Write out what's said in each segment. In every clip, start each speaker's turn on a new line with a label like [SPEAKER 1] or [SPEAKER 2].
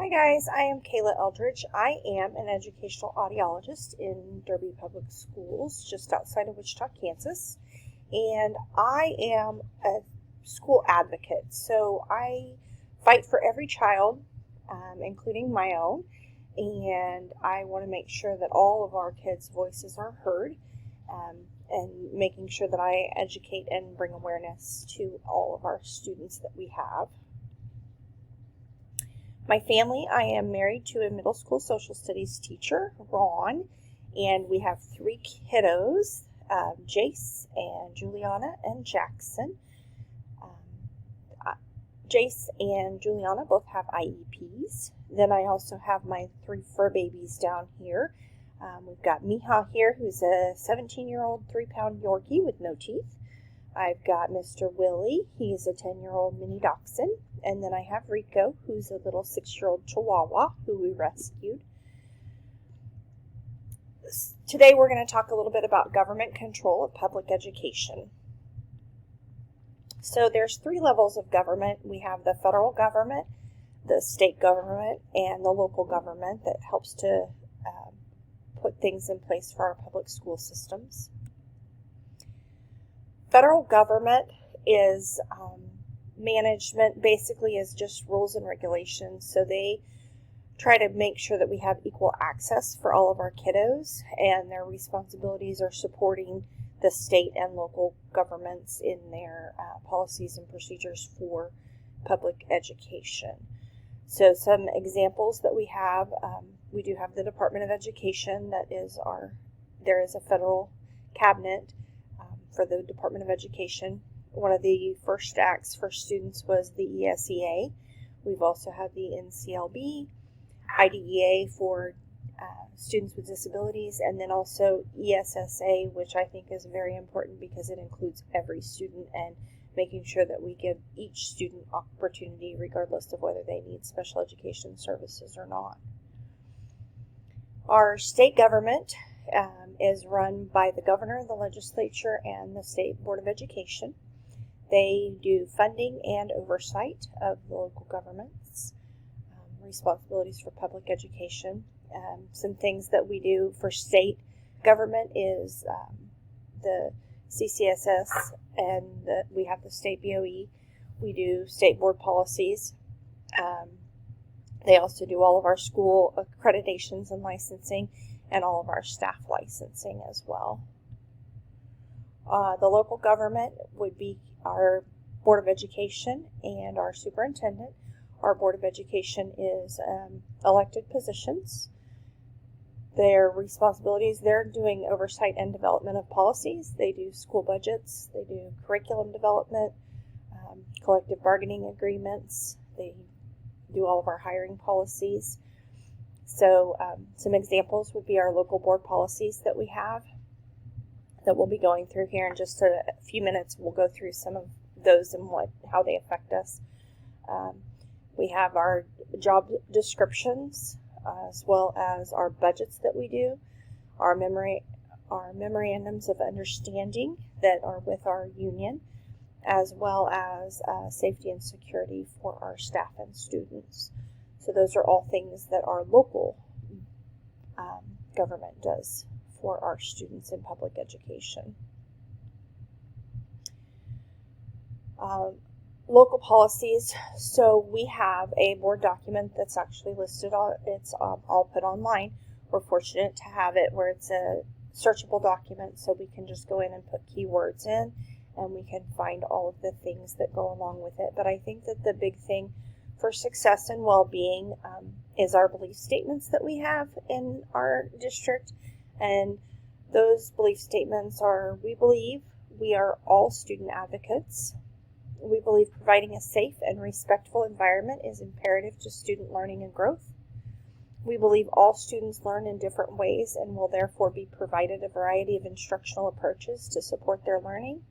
[SPEAKER 1] Hi guys, I am Kayla Eldridge. I am an educational audiologist in Derby Public Schools, just outside of Wichita, Kansas. And I am a school advocate. So I fight for every child, including my own. And I want to make sure that all of our kids' voices are heard, and making sure that I educate and bring awareness to all of our students that we have. My family, I am married to a middle school social studies teacher, Ron, and we have three kiddos, Jace and Juliana and Jackson. Jace and Juliana both have IEPs. Then I also have my three fur babies down here. We've got Miha here, who's a 17-year-old 3-pound Yorkie with no teeth. I've got Mr. Willie, he's a 10-year-old mini dachshund, and then I have Rico, who's a little 6-year-old Chihuahua who we rescued. Today we're going to talk a little bit about government control of public education. So there's 3 levels of government. We have the federal government, the state government, and the local government that helps to put things in place for our public school systems. Federal government is management, basically is just rules and regulations. So they try to make sure that we have equal access for all of our kiddos, and their responsibilities are supporting the state and local governments in their policies and procedures for public education. So some examples that we have, we do have the Department of Education. There is a federal cabinet for the Department of Education. One of the first acts for students was the ESEA. We've also had the NCLB, IDEA for students with disabilities, and then also ESSA, which I think is very important because it includes every student and making sure that we give each student opportunity regardless of whether they need special education services or not. Our state government is run by the governor, the legislature, and the state board of education. They do funding and oversight of the local governments, responsibilities for public education. Some things that we do for state government is the CCSS, and we have the state BOE. We do state board policies. They also do all of our school accreditations and licensing, and all of our staff licensing as well. The local government would be our Board of Education and our superintendent. Our Board of Education is elected positions. Their responsibilities, they're doing oversight and development of policies. They do school budgets. They do curriculum development, collective bargaining agreements. They do all of our hiring policies. So some examples would be our local board policies that we have that we'll be going through here in just a few minutes. We'll go through some of those and how they affect us. We have our job descriptions, as well as our budgets that we do, our memorandums of understanding that are with our union, as well as safety and security for our staff and students. So those are all things that our local government does for our students in public education. Local policies. So we have a board document that's actually listed on, it's all put online. We're fortunate to have it where it's a searchable document, so we can just go in and put keywords in, and we can find all of the things that go along with it. But I think that the big thing for success and well-being is our belief statements that we have in our district. And those belief statements are: we believe we are all student advocates. We believe providing a safe and respectful environment is imperative to student learning and growth. We believe all students learn in different ways and will therefore be provided a variety of instructional approaches to support their learning.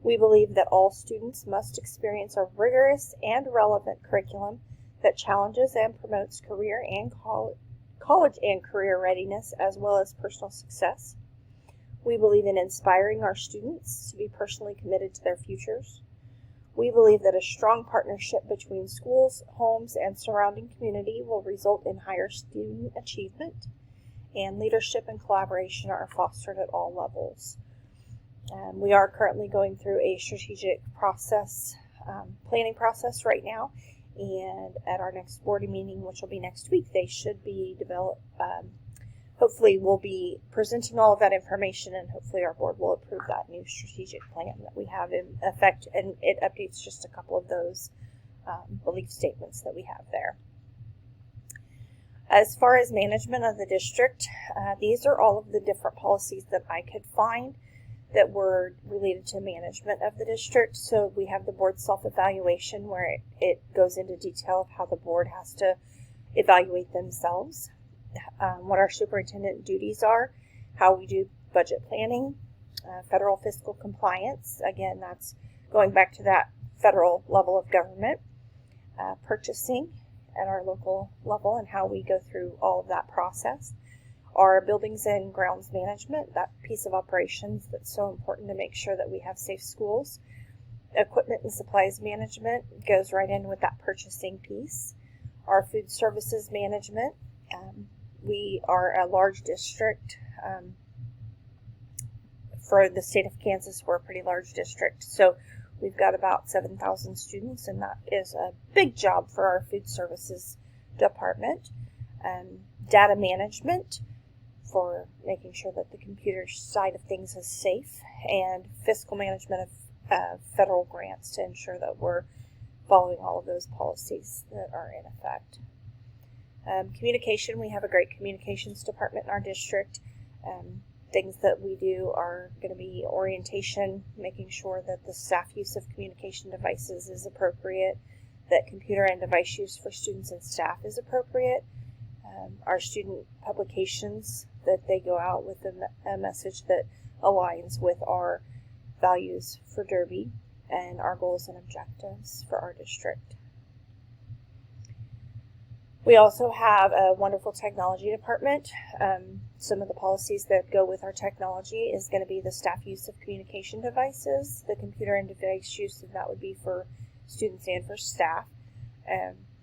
[SPEAKER 1] We believe that all students must experience a rigorous and relevant curriculum that challenges and promotes career and college and career readiness, as well as personal success. We believe in inspiring our students to be personally committed to their futures. We believe that a strong partnership between schools, homes, and surrounding community will result in higher student achievement, and leadership and collaboration are fostered at all levels. We are currently going through a strategic process, planning process right now, and at our next board meeting, which will be next week, they should be developed. Hopefully we'll be presenting all of that information, and hopefully our board will approve that new strategic plan that we have in effect, and it updates just a couple of those belief statements that we have there. As far as management of the district, these are all of the different policies that I could find that were related to management of the district. So we have the board self-evaluation, where it goes into detail of how the board has to evaluate themselves, what our superintendent duties are, how we do budget planning, federal fiscal compliance. Again, that's going back to that federal level of government, purchasing at our local level and how we go through all of that process. Our buildings and grounds management, that piece of operations that's so important to make sure that we have safe schools. Equipment and supplies management goes right in with that purchasing piece. Our food services management, we are a large district. For the state of Kansas, we're a pretty large district. So we've got about 7,000 students, and that is a big job for our food services department. Data management, for making sure that the computer side of things is safe, and fiscal management of federal grants to ensure that we're following all of those policies that are in effect. Communication, we have a great communications department in our district. Things that we do are going to be orientation, making sure that the staff use of communication devices is appropriate, that computer and device use for students and staff is appropriate. Our student publications, that they go out with a message that aligns with our values for Derby and our goals and objectives for our district. We also have a wonderful technology department. Some of the policies that go with our technology is going to be the staff use of communication devices, the computer and device use, and that would be for students and for staff.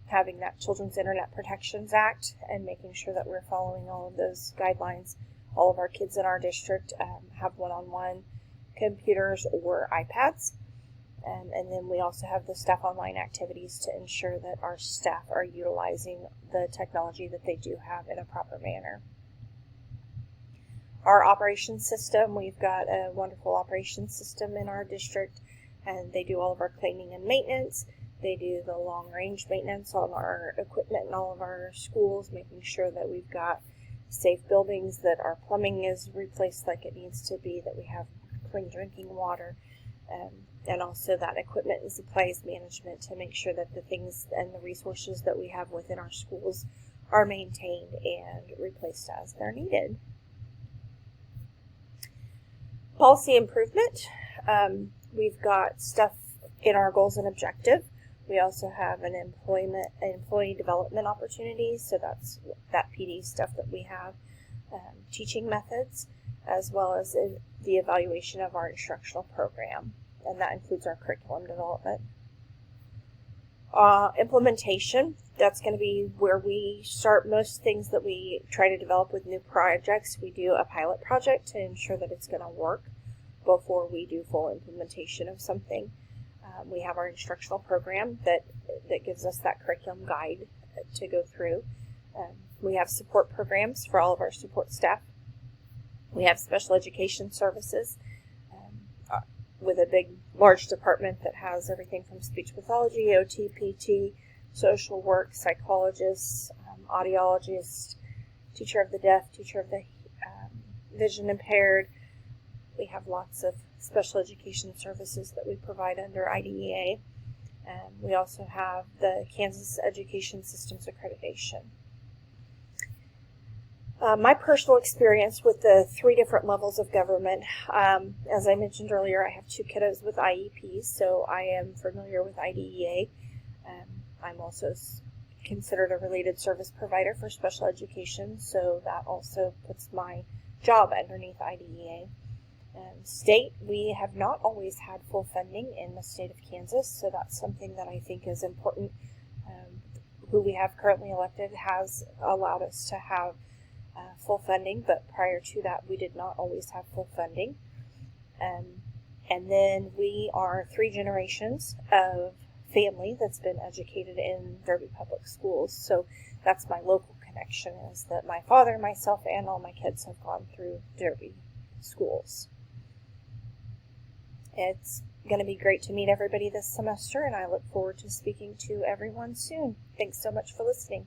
[SPEAKER 1] Having that Children's Internet Protections Act and making sure that we're following all of those guidelines. All of our kids in our district have one-on-one computers or iPads. And then we also have the staff online activities to ensure that our staff are utilizing the technology that they do have in a proper manner. Our operations system, we've got a wonderful operations system in our district, and they do all of our cleaning and maintenance. They do the long-range maintenance on our equipment in all of our schools, making sure that we've got safe buildings, that our plumbing is replaced like it needs to be, that we have clean drinking water, and also that equipment and supplies management to make sure that the things and the resources that we have within our schools are maintained and replaced as they're needed. Policy improvement. We've got stuff in our goals and objective. We also have an employee development opportunities, so that's that PD stuff that we have, teaching methods, as well as the evaluation of our instructional program, and that includes our curriculum development. Implementation, that's going to be where we start most things that we try to develop with new projects. We do a pilot project to ensure that it's going to work before we do full implementation of something. We have our instructional program that gives us that curriculum guide to go through. We have support programs for all of our support staff. We have special education services with a large department that has everything from speech pathology, OT, PT, social work, psychologists, audiologists, teacher of the deaf, teacher of the vision impaired. We have lots of special education services that we provide under IDEA. We also have the Kansas Education Systems Accreditation. My personal experience with the 3 different levels of government, as I mentioned earlier, I have 2 kiddos with IEPs, so I am familiar with IDEA. I'm also considered a related service provider for special education, so that also puts my job underneath IDEA. State, we have not always had full funding in the state of Kansas, so that's something that I think is important. Who we have currently elected has allowed us to have full funding, but prior to that, we did not always have full funding. And then we are 3 generations of family that's been educated in Derby Public Schools, so that's my local connection, is that my father, myself, and all my kids have gone through Derby schools. It's going to be great to meet everybody this semester, and I look forward to speaking to everyone soon. Thanks so much for listening.